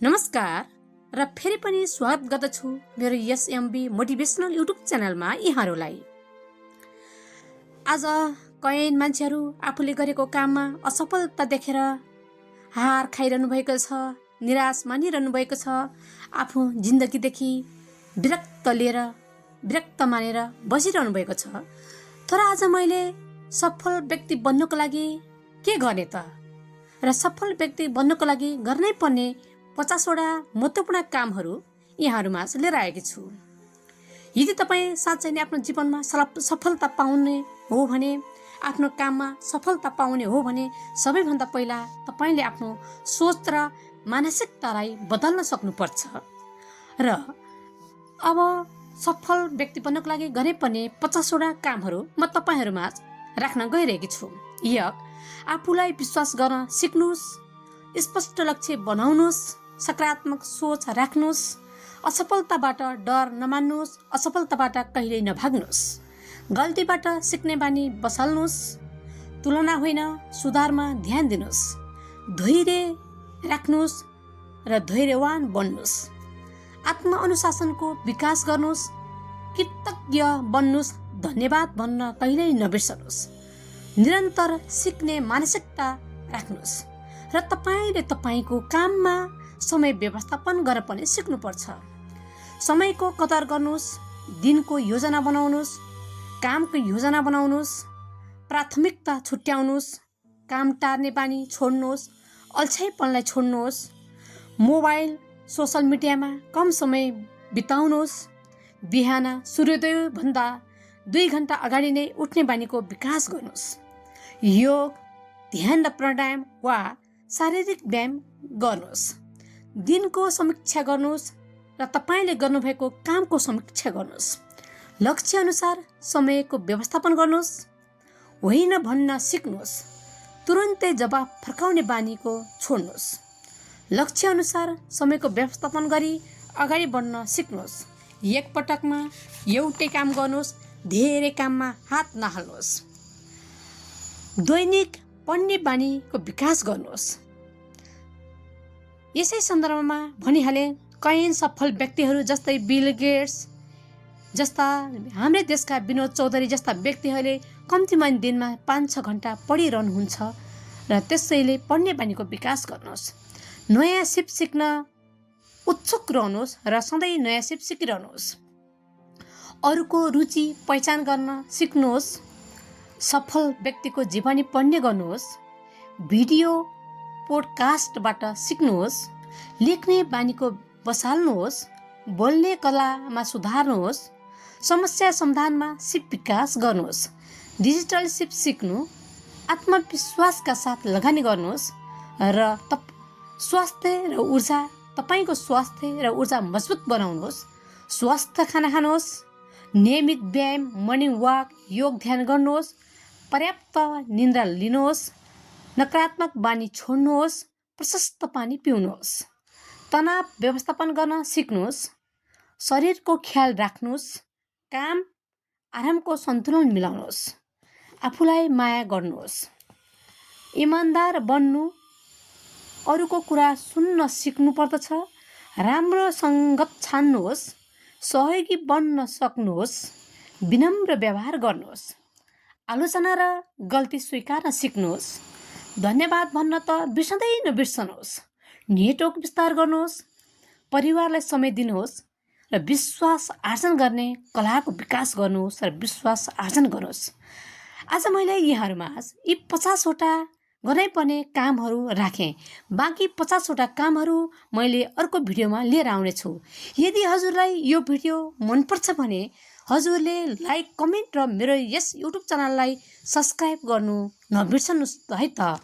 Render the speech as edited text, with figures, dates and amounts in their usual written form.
नमस्कार र फेरि पनि स्वागत गर्दछु मेरो एसएमबी मोटिभेसनल युट्युब च्यानलमा यहाँहरूलाई। आज कैयन मान्छेहरू आफूले गरेको काममा असफलता देखेर हार खाइरहनु भएको छ, निराश मानिरहनु भएको छ, आफू जिन्दगीदेखि विरक्त मानेर बसिरहनु भएको छ। तर आज मैले सफल व्यक्ति बन्नको लागि के गर्ने त? र सफल व्यक्ति बन्नको लागि गर्नै पर्ने 50वटा महत्त्वपूर्ण कामहरू यहाँहरूमा लिएर आएकी छु। यदि तपाईँ साँच्चै नै आफ्नो जीवनमा सफलता पाउने हो भने, आफ्नो काममा सफलता पाउने हो भने सबैभन्दा पहिला तपाईँले आफ्नो सोच र मानसिकतालाई बदल्न सक्नुपर्छ। र अब सफल व्यक्ति बन्नको लागि गर्नुपर्ने 50वटा कामहरू म तपाईँहरूमा राख्न गइरहेकी छु। आफूलाई विश्वास गर्न सिक्नुहोस्, स्पष्ट लक्ष्य बनाउनुहोस्, सकारात्मक सोच राख्नुहोस्, असफलताबाट डर नमान्नुहोस्, असफलताबाट कहिल्यै नभाग्नुहोस्, गल्तीबाट सिक्ने बानी बसाल्नुहोस्, तुलना होइन सुधारमा ध्यान दिनुहोस्, धैर्य राख्नुहोस् र धैर्यवान बन्नुहोस्, आत्मअनुशासनको विकास गर्नुहोस्, कृतज्ञ बन्नुहोस्, धन्यवाद भन्न कहिल्यै नबिर्सनुहोस्, निरन्तर सिक्ने मानसिकता राख्नुहोस् र तपाईँले तपाईँको काममा समय व्यवस्थापन गर्न पनि सिक्नुपर्छ। समयको कदर गर्नुहोस्, दिनको योजना बनाउनुहोस्, कामको योजना बनाउनुहोस्, प्राथमिकता छुट्याउनुहोस्, काम टार्ने बानी छोड्नुहोस्, अल्छाइपनलाई छोड्नुहोस्, मोबाइल सोसल मिडियामा कम समय बिताउनुहोस्, बिहान सूर्योदयभन्दा 2 घण्टा अगाडि नै उठ्ने बानीको विकास गर्नुहोस्, योग, ध्यान र प्राणायाम वा शारीरिक व्यायाम गर्नुहोस्, दिनको समीक्षा गर्नुहोस् र तपाईँले गर्नुभएको कामको समीक्षा गर्नुहोस्, लक्ष्य अनुसार समयको व्यवस्थापन गर्नुहोस्, होइन भन्न सिक्नुहोस्, तुरुन्तै जवाफ फर्काउने बानीको छोड्नुहोस्, लक्ष्य अनुसार समयको व्यवस्थापन गरी अगाडि बढ्न सिक्नुहोस्, एक पटकमा एउटै काम गर्नुहोस्, धेरै काममा हात नहाल्नुहोस्, दैनिक पढ्ने बानीको विकास गर्नुहोस्। यसै सन्दर्भमा भनिहाले कैयन सफल व्यक्तिहरू जस्तै बिल गेट्स जस्ता, हाम्रै देशका विनोद चौधरी जस्ता व्यक्तिहरूले कम्तीमा दिनमा 5-6 घण्टा पढिरहनुहुन्छ र त्यसैले पढ्ने बानीको विकास गर्नुहोस्, नयाँ सिप सिक्न उत्सुक रहनुहोस् र सधैँ नयाँ सिप सिकिरहनुहोस्, अरूको रुचि पहिचान गर्न सिक्नुहोस्, सफल व्यक्तिको जीवनी पढ्ने गर्नुहोस्, भिडियो पोडकास्टबाट सिक्नुहोस्, लेख्ने बानीको बसाल्नुहोस्, बोल्ने कलामा सुधार्नुहोस्, समस्या समाधानमा सिप विकास गर्नुहोस्, डिजिटल सिप सिक्नु, आत्मविश्वासका साथ लगानी गर्नुहोस् र तपाईँको स्वास्थ्य र ऊर्जा मजबुत बनाउनुहोस्, स्वस्थ खाना खानुहोस्, नियमित व्यायाम, मर्निङ वाक, योग ध्यान गर्नुहोस्, पर्याप्त निद्रा लिनुहोस्, नकारात्मक बानी छोड्नुहोस्, प्रशस्त पानी पिउनुहोस्, तनाव व्यवस्थापन गर्न सिक्नुहोस्, शरीरको ख्याल राख्नुहोस्, काम आरामको सन्तुलन मिलाउनुहोस्, आफूलाई माया गर्नुहोस्, इमान्दार बन्नु, अरूको कुरा सुन्न सिक्नु पर्दछ, राम्रो सङ्गत छान्नुहोस्, सहयोगी बन्न सक्नुहोस्, विनम्र व्यवहार गर्नुहोस्, आलोचना र गल्ती स्वीकार्न सिक्नुहोस्, धन्यवाद भन्न त बिर्सँदै नबिर्सनुहोस्, नेटवर्क विस्तार गर्नुहोस्, परिवारलाई समय दिनुहोस् र विश्वास आर्जन गर्ने कलाको विकास गर्नुहोस् र विश्वास आर्जन गर्नुहोस्। आज मैले यहाँहरूमा यी 50वटा गर्नैपर्ने कामहरू राखेँ। बाँकी 50वटा कामहरू मैले अर्को भिडियोमा लिएर आउनेछु। यदि हजुरलाई यो भिडियो मनपर्छ भने हजुरले लाइक, कमेन्ट र मेरो यस युट्युब च्यानललाई सब्सक्राइब गर्नु नबिर्सनुहोस् है त।